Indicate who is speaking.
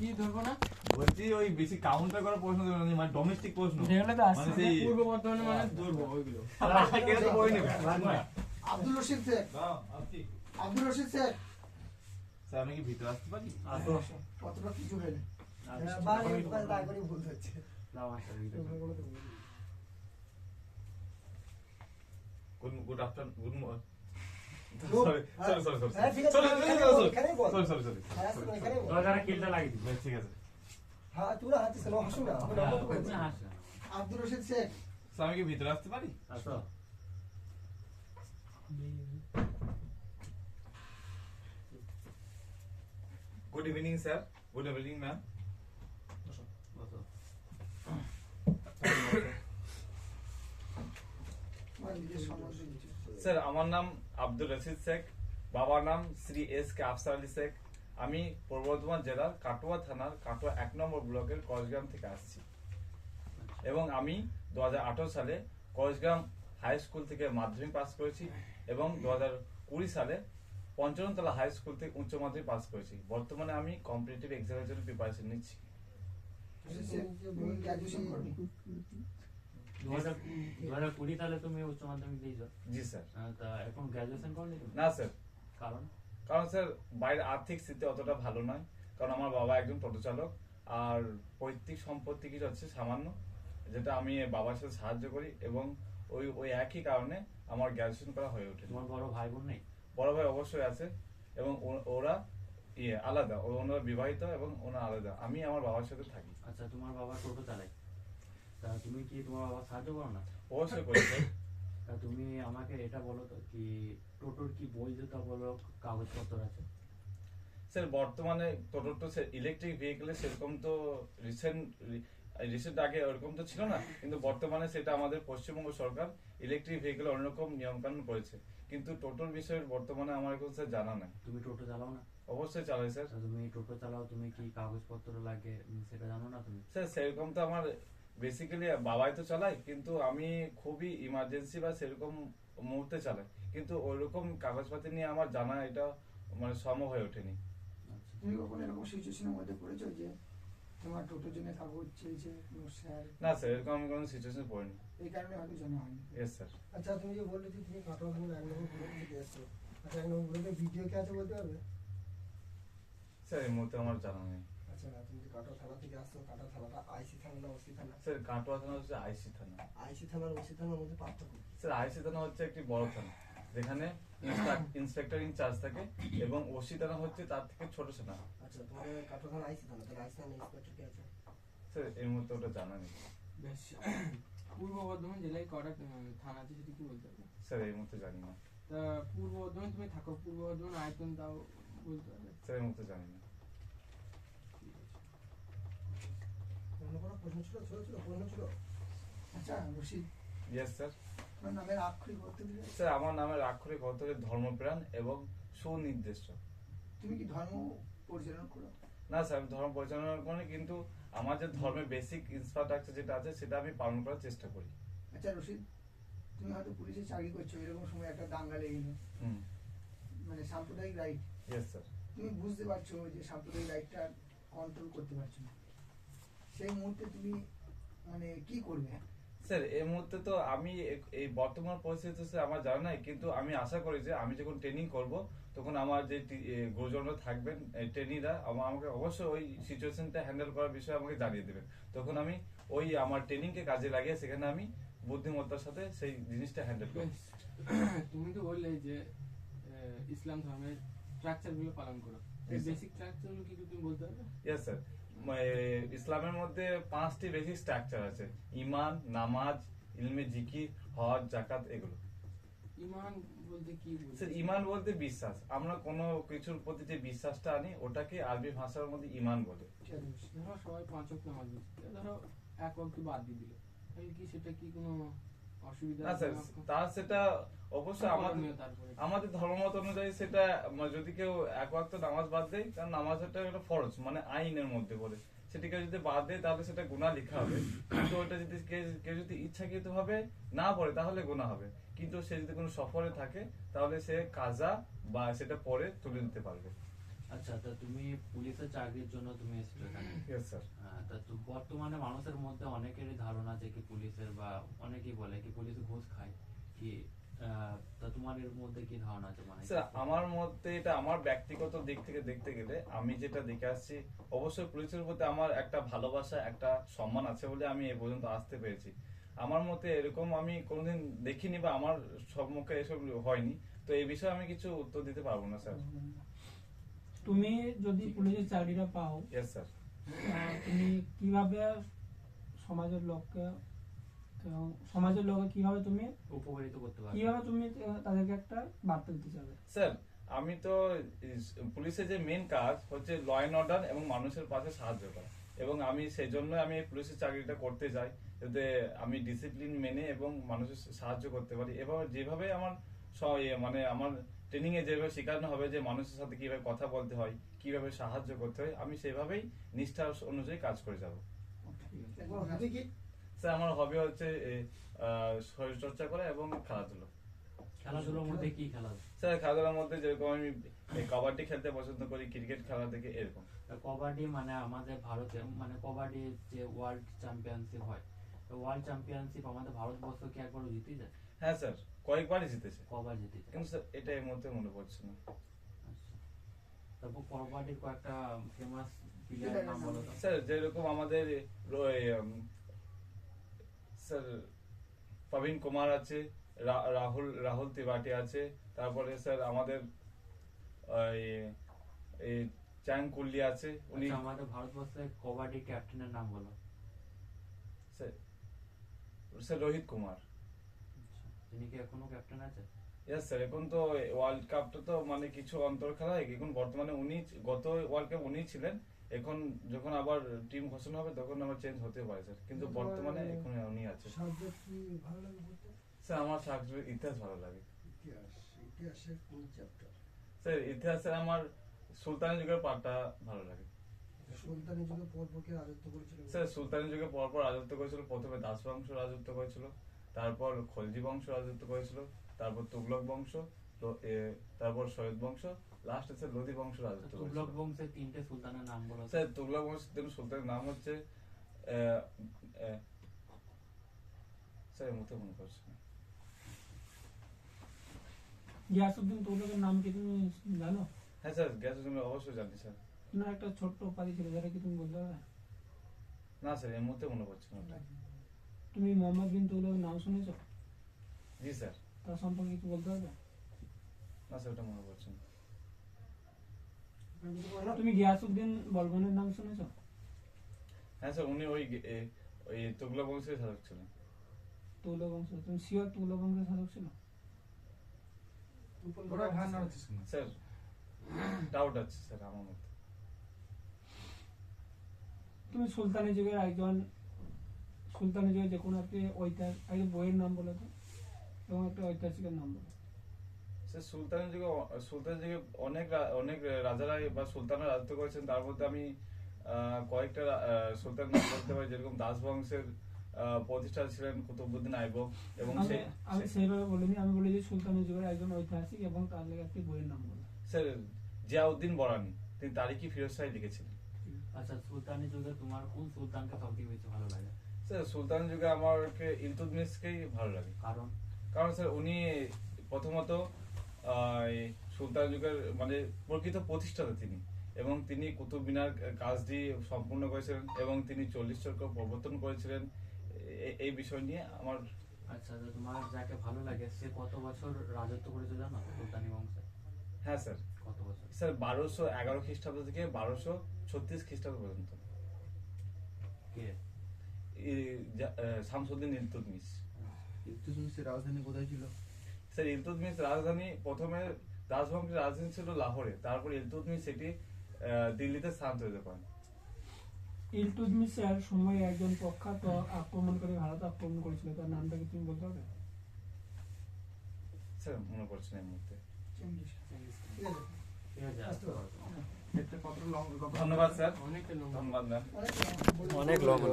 Speaker 1: কি ধরবো না
Speaker 2: বলছি ওই বেশি কাউন্টার করা প্রশ্ন ধরবো না, মানে ডোমেস্টিক প্রশ্ন
Speaker 1: যেগুলো তো আসছে
Speaker 2: মানে সেই
Speaker 1: পূর্ব বর্ধমানে মানে ধরবো ওইগুলো
Speaker 2: কেন তো বই নেবে
Speaker 3: আব্দুল রশিদ শেখ। আব্দুল রশিদ শেখ
Speaker 2: স্যার আমি কি ভিতরে আসতে পারি?
Speaker 3: কতটা কিছু হয়নি। ভুল হচ্ছে।
Speaker 2: Good afternoon, good morning.
Speaker 3: Look,
Speaker 2: sorry sorry sorry
Speaker 3: হ্যাঁ, ঠিক আছে, এখানেই বল।
Speaker 2: সরি সরি সরি
Speaker 3: হ্যাঁ, এখানেই বল।
Speaker 4: দরজাটা কিলটা লাগিয়ে দিই।
Speaker 2: ঠিক আছে
Speaker 3: হ্যাঁ, তোরা হাঁটিস না, হাসু না। আমি নম্বর বলছি। আব্দুল রশিদ শেখ।
Speaker 2: স্যার আমি কি ভিতরে আসতে পারি?
Speaker 4: আসো।
Speaker 2: Good evening sir, good evening ma'am.
Speaker 4: বসো।
Speaker 3: আমার নিজের সম্বন্ধে কিছু।
Speaker 2: স্যার আমার নাম আব্দুল রশিদ শেখ, বাবার নাম শ্রী এস কে আফসার আলী শেখ। আমি পূর্ব বর্ধমান জেলার কাটোয়া থানার কাটোয়া 1 নম্বর ব্লকের কসগ্রাম থেকে আসছি এবং আমি 2018 সালে কসগ্রাম হাই স্কুল থেকে মাধ্যমিক পাস করেছি এবং 2020 সালে পঞ্চমতলা হাই স্কুল থেকে উচ্চ মাধ্যমিক পাস করেছি। বর্তমানে আমি কম্পিটিটিভ এক্সামের জন্য প্রিপারেশন নিচ্ছি।
Speaker 3: রশিদ শেখ, তুমি গ্র্যাজুয়েশন করনি?
Speaker 4: 2020 সালে তুমি উচ্চ মাধ্যমিক দিয়েছো।
Speaker 2: জি স্যার।
Speaker 4: তা এখন গ্র্যাজুয়েশন করনি তুমি?
Speaker 2: না স্যার,
Speaker 4: কারণ
Speaker 2: কারণ স্যার বাইরের আর্থিক স্থিতি অতটা ভালো নয়, কারণ আমার বাবা একজন টোটো চালক আর পৈতৃক সম্পত্তি কিছু আছে সামান্য, যেটা আমি বাবার সাথে সাহায্য করি এবং ওই ওই একই কারণে আমার গ্র্যাজুয়েশন করা হয়ে ওঠে।
Speaker 4: তোমার বড় ভাই বোন নেই?
Speaker 2: বড় ভাই অবশ্যই আছে এবং ওরা আলাদা, ওনারা বিবাহিত এবং ওনারা আলাদা। আমি আমার বাবার সাথে থাকি।
Speaker 4: আচ্ছা, তোমার বাবা টোটো চালায়, তা তুমি কি তোমার বাবা সাহায্য করো না?
Speaker 2: অবশ্যই করি স্যার।
Speaker 4: তা তুমি আমাকে এটা বলো তো, কি টোটোর কি বৈধতা বলো কাগজপত্র আছে?
Speaker 2: স্যার বর্তমানে টোটোর তো ইলেকট্রিক ভেহিকেলে সেরকম তো রিসেন্ট আগে ওরকম তো ছিল না, কিন্তু বর্তমানে সেটা আমাদের পশ্চিমবঙ্গ সরকার ইলেকট্রিক ভেহিকেল অন্যরকম নিয়মকানুন করেছে, কিন্তু টোটোর বিষয়ে বর্তমানে আমার এখন স্যার জানা নাই।
Speaker 4: তুমি টোটো চালাও না?
Speaker 2: অবশ্যই চালাই স্যার।
Speaker 4: তা তুমি টোটো চালাও, তুমি কি কাগজপত্র লাগে সেটা জানো না তুমি?
Speaker 2: স্যার সেরকম তো আমার বেসিক্যালি বাবাই তো চালায়, কিন্তু আমি খুবই ইমার্জেন্সি বা সেরকম মুহূর্তে চালাই, কিন্তু ওইরকম কাগজপাতি নিয়ে আমার জানা এটা মানে সম্ভব হয়ে ওঠেনি।
Speaker 4: আচ্ছা।
Speaker 3: তুমি কখনো এরকম সিচুয়েশনের মধ্যে পড়েছো যে তোমার টোটোর জন্য কাগজ চেয়েছে স্যার?
Speaker 2: না স্যার, এরকম আমি কোনো সিচুয়েশন পড়িনি।
Speaker 3: এই কারণে হয়তো জানা হয়নি।
Speaker 2: Yes sir.
Speaker 3: আচ্ছা, তুমি যে বললে যে তুমি কাটোয়া থানার 1 নম্বর ব্লক থেকে এসছো, আচ্ছা 1 নম্বর ব্লকে ভিডিও কে আছে বলতে পারবে?
Speaker 2: স্যার এই মুহূর্তে আমার জানা নেই।
Speaker 3: আচ্ছা, না তুমি যে কাটোয়া থানা থেকে আসছো, কাটোয়া থানাটা আইসি থানা না ওসি থানা?
Speaker 2: স্যার কাটোয়া থানা হচ্ছে আইসি থানা।
Speaker 3: আইসি থানার ওসি থানার মধ্যে পার্থক্য কি?
Speaker 2: স্যার আইসি থানা হচ্ছে একটি বড় থানা, যেখানে ইন্সপেক্টর ইনচার্জ থাকে এবং ওসি থানা হচ্ছে তার থেকে ছোট থানা।
Speaker 3: আচ্ছা, তোমাদের কাটোয়া থানা আইসি থানা, তাহলে আইসি থানা ইন্সপেক্টর কে আছে?
Speaker 2: স্যার এই মুহূর্তে ওটা জানা নেই।
Speaker 1: বেশ পূর্ব বর্ধমান জেলায় কটা থানা আছে সেটা কি বলতে পারবে?
Speaker 2: স্যার এই মুহূর্তে জানি না।
Speaker 1: তা পূর্ব বর্ধমান তুমি থাকো, পূর্ব বর্ধমান আয়তন তাও বলতে পারবে?
Speaker 2: স্যার এই মুহূর্তে জানি না।
Speaker 3: অন্য কোনো প্রশ্ন ছিল? প্রশ্ন ছিল? আচ্ছা রশিদ,
Speaker 2: ইয়েস স্যার।
Speaker 3: আপনার নামের আক্ষরিক অর্থ দিলে?
Speaker 2: স্যার আমার নামের আক্ষরিক অর্থ হচ্ছে ধর্মপ্রাণ এবং সুনির্দিষ্ট।
Speaker 3: তুমি কি ধর্ম পরিচালনা করো?
Speaker 2: না স্যার, আমি ধর্ম পরিচালনা করি, কিন্তু আমার যে ধর্মের বেসিক ইনফ্রাস্ট্রাকচার যেটা আছে সেটা আমি পালন করার চেষ্টা করি।
Speaker 3: আচ্ছা রশিদ, তুমি হয়তো পুলিশে চাকরি করছো, এরকম সময় একটা দাঙ্গা লেগে গেল,
Speaker 2: হুম।
Speaker 3: মানে সাম্প্রদায়িক রাইট,
Speaker 2: ইয়েস স্যার।
Speaker 3: তুমি বুঝতে পারছো যে সাম্প্রদায়িক রাইটটা কন্ট্রোল করতে পারছো না, সেই মুহূর্তে তুমি মানে কি করবে?
Speaker 2: স্যার এই মুহূর্তে তো আমি এই বর্তমান পরিস্থিতি স্যার আমার জানা নাই, কিন্তু আমি আশা করি যে আমি যখন ট্রেনিং করব তখন আমার যে গুরুজনরা থাকবেন ট্রেনিংরা আমাকে অবশ্যই ওই সিচুয়েশনটা হ্যান্ডেল করার বিষয়ে আমাকে জানিয়ে দেবেন। তখন আমি ওই আমার ট্রেনিংকে কাজে লাগিয়ে সেখানে আমি বুদ্ধিমত্তার সাথে সেই জিনিসটা হ্যান্ডেল করব।
Speaker 1: বেশ তুমি তো বললে যে ইসলাম ধর্মের স্ট্রাকচার গুলো পালন করো, এই
Speaker 2: Yes, sir.
Speaker 1: বেসিক স্ট্রাকচার গুলো কি তুমি বলতে পারবে?
Speaker 2: Yes sir. ইসলামের মধ্যে 5টি বেসিক স্ট্রাকচার আছে: ঈমান, নামাজ, ইলমে জিকির, হজ, জাকাত, এগুলো।
Speaker 1: ঈমান বলতে কি বুঝো?
Speaker 2: স্যার ঈমান বলতে বিশ্বাস, আমরা কোনো কিছুর প্রতি যে বিশ্বাসটা আনি ওটাকে আরবি ভাষার মধ্যে ঈমান বলে।
Speaker 1: ধরো সবাই 5 ওয়াক্ত নামাজ পড়ছে, ধরো এক ওয়াক্ত বাদ দিয়ে দিল, তাহলে কি সেটা কি কোনো অসুবিধা?
Speaker 2: না স্যার, তার সেটা অবশ্যই আমাদের ধর্মমত অনুযায়ী সেটা যদি কেউ এক ওয়াক্ত নামাজ বাদ দেয়, কারণ নামাজটা একটা ফরজ মানে আইনের মধ্যে পড়ে, সেটিকে যদি বাদ দেয় তাহলে সেটা গুনাহ লেখা হবে। কিন্তু ওটা যদি কেউ যদি ইচ্ছাকৃত ভাবে না পড়ে তাহলে গুনাহ হবে, কিন্তু সে যদি কোনো সফরে থাকে তাহলে সে কাজা বা সেটা পরে তুলে নিতে পারবে।
Speaker 4: আচ্ছা, তা তুমি পুলিশের চাকরির জন্য তুমি এসেছো এখানে।
Speaker 2: Yes sir.
Speaker 4: তা বর্তমানে মানুষের মধ্যে অনেকেরই ধারণা যে কি পুলিশের বা অনেকেই বলে কি পুলিশ ঘুষ খায় কি, তা তোমার এর মধ্যে কি ধারণা আছে মানে?
Speaker 2: স্যার আমার মধ্যে এটা আমার ব্যক্তিগত দিক থেকে দেখতে গেলে আমি যেটা দেখে আসছি, অবশ্যই পুলিশের প্রতি আমার একটা ভালোবাসা, একটা সম্মান আছে বলে আমি এ পর্যন্ত আসতে পেরেছি। আমার মতে এরকম আমি কোনোদিন দেখিনি বা আমার সম্মুখে এসব হয়নি, তো এই বিষয়ে আমি কিছু উত্তর দিতে পারবো না স্যার।
Speaker 5: তুমি যদি পুলিশের চাকরিটা পাও,
Speaker 2: ইয়েস স্যার।
Speaker 5: তুমি কিভাবে সমাজের লোককে এবং সমাজের লোকে কিভাবে তুমি
Speaker 4: উপকারিত করতে পারবে?
Speaker 5: তাদেরকে একটা বার্তা দিতে চাবে?
Speaker 2: স্যার আমি তো পুলিশের যে মেন কাজ হচ্ছে ল অ্যান্ড অর্ডার এবং মানুষের পাশে সাহায্য করা, এবং আমি সেই জন্য আমি এই পুলিশের চাকরিটা করতে চাই, যাতে আমি ডিসিপ্লিন মেনে এবং মানুষের সাহায্য করতে পারি। এভাবে যেভাবে আমার মানে আমার ট্রেনিং এ যেভাবে শেখানো হবে যে মানুষের সাথে কিভাবে কথা বলতে হয়, কিভাবে সাহায্য করতে হয়, আমি সেভাবেই নিষ্ঠা অনুযায়ী কাজ করে যাব।
Speaker 3: একবার হবে কি
Speaker 2: স্যার আমার হবি হচ্ছে শরীর চর্চা করা এবং খেলাধুলো।
Speaker 4: খেলাধুলোর মধ্যে কি খেলা?
Speaker 2: স্যার খেলাধুলার মধ্যে যেরকম আমি কাবাডি খেলতে পছন্দ করি, ক্রিকেট খেলা থেকে এরকম।
Speaker 4: কবাডি মানে আমাদের ভারতে মানে কবাডি যে ওয়ার্ল্ড চ্যাম্পিয়নশিপ হয়, ওয়ার্ল্ড চ্যাম্পিয়নশিপ আমাদের ভারতবর্ষ কি একবারও জিতে যায়?
Speaker 2: হ্যাঁ স্যার, কয়েকবারই জিতেছে,
Speaker 4: কবার জিতে যায়?
Speaker 2: কিন্তু স্যার এটা এই মুহূর্তে মনে পড়ছে না।
Speaker 4: আচ্ছা, তারপর কবাডির কয়েকটা ফেমাস প্লেয়ারের নাম বলো তো।
Speaker 2: স্যার যেরকম আমাদের স্যার প্রবীণ কুমার আছে, রাহুল ত্রিপাঠী আছে, তারপরে স্যার আমাদের এই চ্যাং কুল্লি আছে, উনি
Speaker 4: আচ্ছা, আমাদের ভারতবর্ষের কবাডি ক্যাপ্টেনের নাম বলো।
Speaker 2: স্যার রোহিত কুমার।
Speaker 4: আচ্ছা, তিনি কি এখনো ক্যাপ্টেন আছে?
Speaker 2: ইয়েস স্যার, এখন তো ওয়ার্ল্ড কাপটা তো মানে কিছু অন্তর খেলা হয়, এখন বর্তমানে উনি গত ওয়ার্ল্ড কাপ উনি ছিলেন, এখন যখন আবার টিম ঘোষণা হবে তখন আবার চেঞ্জ হতে পারে স্যার, কিন্তু বর্তমানে এখন উনি আছে।
Speaker 3: সাবজেক্ট কি ভালো লাগে বলতে?
Speaker 2: স্যার আমার সাবজেক্ট ইতিহাস ভালো লাগে।
Speaker 3: ইতিহাসের কোন চ্যাপ্টার?
Speaker 2: স্যার ইতিহাসে আমার সুলতানি যুগের পার্টটা ভালো লাগে।
Speaker 3: সুলতানি যুগে পরপর কে রাজত্ব করেছিল?
Speaker 2: স্যার সুলতানি যুগে পরপর রাজত্ব করেছিল, প্রথমে দাস বংশ রাজত্ব করেছিল, তারপর খলজি বংশ রাজত্ব করেছিল, তারপর তুগলক বংশ, তারপর সৈয়দ বংশ, লাস্টে স্যার লোধি বংশ রাজত্ব করেছিল।
Speaker 4: তুগলক বংশের তিনটে সুলতানের নাম বলো।
Speaker 2: স্যার তুগলক বংশের তিন সুলতানের নাম হচ্ছে স্যার এই মুহূর্তে মনে পড়ছে না।
Speaker 5: গিয়াসউদ্দিন তুগলকের নাম কি তুমি জানো?
Speaker 2: হ্যাঁ স্যার গ্যাসুদ্দিন অবশ্যই জানি স্যার।
Speaker 5: না, একটা ছোট্ট উপাধি ছিল, যেটা কি তুমি বলতে পারবে?
Speaker 2: না স্যার এই মুহূর্তে মনে পড়ছে না ওটা।
Speaker 5: তুমি মোহাম্মদ বিন তুগলকের নাম শুনেছো?
Speaker 2: জি স্যার।
Speaker 5: তার সম্পর্কে কিছু বলতে পারবে?
Speaker 2: না স্যার ওটা মনে পড়ছে না।
Speaker 5: তুমি গিয়াসউদ্দিন বলবনের নাম শুনেছো?
Speaker 2: হ্যাঁ স্যার উনি ওই তুগলক বংশের শাসক ছিলেন।
Speaker 5: তুগলক বংশ, তুমি শিওর তুগলক বংশের শাসক ছিল?
Speaker 1: ওরা ঘাড় নাড়াচ্ছিস না।
Speaker 2: স্যার ডাউট আছে স্যার আমার মধ্যে।
Speaker 5: তুমি সুলতানি যুগের যে কোনো একটি ঐতিহাসিক বইয়ের নাম বলো তো, এবং একটা ঐতিহাসিকের নাম বলো।
Speaker 2: স্যার সুলতানের যুগে অনেক রাজারা বা সুলতানরা রাজত্ব করেছেন, তার মধ্যে আমি কয়েকটা সুলতান নাম বলতে পারি, যেরকম দাস বংশের প্রতিষ্ঠাতা ছিলেন কুতুবউদ্দিন আইবক, এবং
Speaker 5: আমি সেইভাবে বলিনি, আমি বলি যে সুলতানি যুগের একজন ঐতিহাসিক এবং তার লেগে একটি বইয়ের নাম বলো।
Speaker 2: স্যার জিয়াউদ্দিন বরানি, তিনি তারিখি ফিরোজ শাহী লিখেছিলেন।
Speaker 4: আচ্ছা, সুলতানি যুগে তোমার কোন সুলতানকে সবথেকে বেশি ভালো লাগে?
Speaker 2: স্যার সুলতান যুগে আমাকে ইলতুৎমিশকেই ভালো লাগে। কারণ স্যার উনি প্রথমত এই সুলতান যুগের মানে প্রকৃত প্রতিষ্ঠাতা তিনি, এবং তিনি কুতুব মিনার কাজটি সম্পূর্ণ করেছিলেন, এবং তিনি 40 চক্র প্রবর্তন করেছিলেন। এই বিষয় নিয়ে আমার।
Speaker 4: আচ্ছা, তোমার যাকে ভালো লাগে সে কত বছর রাজত্ব করেছে জানো সুলতানি বংশে?
Speaker 2: হ্যাঁ স্যার।
Speaker 4: কত বছর?
Speaker 2: স্যার 1211 খ্রিস্টাব্দ থেকে 1236 খ্রিস্টাব্দ পর্যন্ত।
Speaker 4: কে?
Speaker 2: শামসুদ্দিন ইলতুৎমিশ।
Speaker 6: ইলতুৎমিশের রাজধানী কোথায় ছিল?
Speaker 2: স্যার ইলতুৎমিশ রাজধানী প্রথমে রাজবংশের রাজধানী ছিল লাহোরে, তারপর ইলতুৎমিশ সেটি দিল্লিতে স্থানান্তরিত করেন।
Speaker 5: ইলতুৎমিশের সময় একজন প্রখ্যাত আক্রমণকারী ভারত আক্রমণ করেছিল, তার নামটা কি তুমি বলতে পারবে?
Speaker 2: স্যার মনে পড়ছে না এই মুহূর্তে।
Speaker 6: একটা কত লং
Speaker 2: ধন্যবাদ স্যার।
Speaker 1: অনেকটা লম্বা।
Speaker 2: ধন্যবাদ ম্যাম।
Speaker 3: অনেক লং।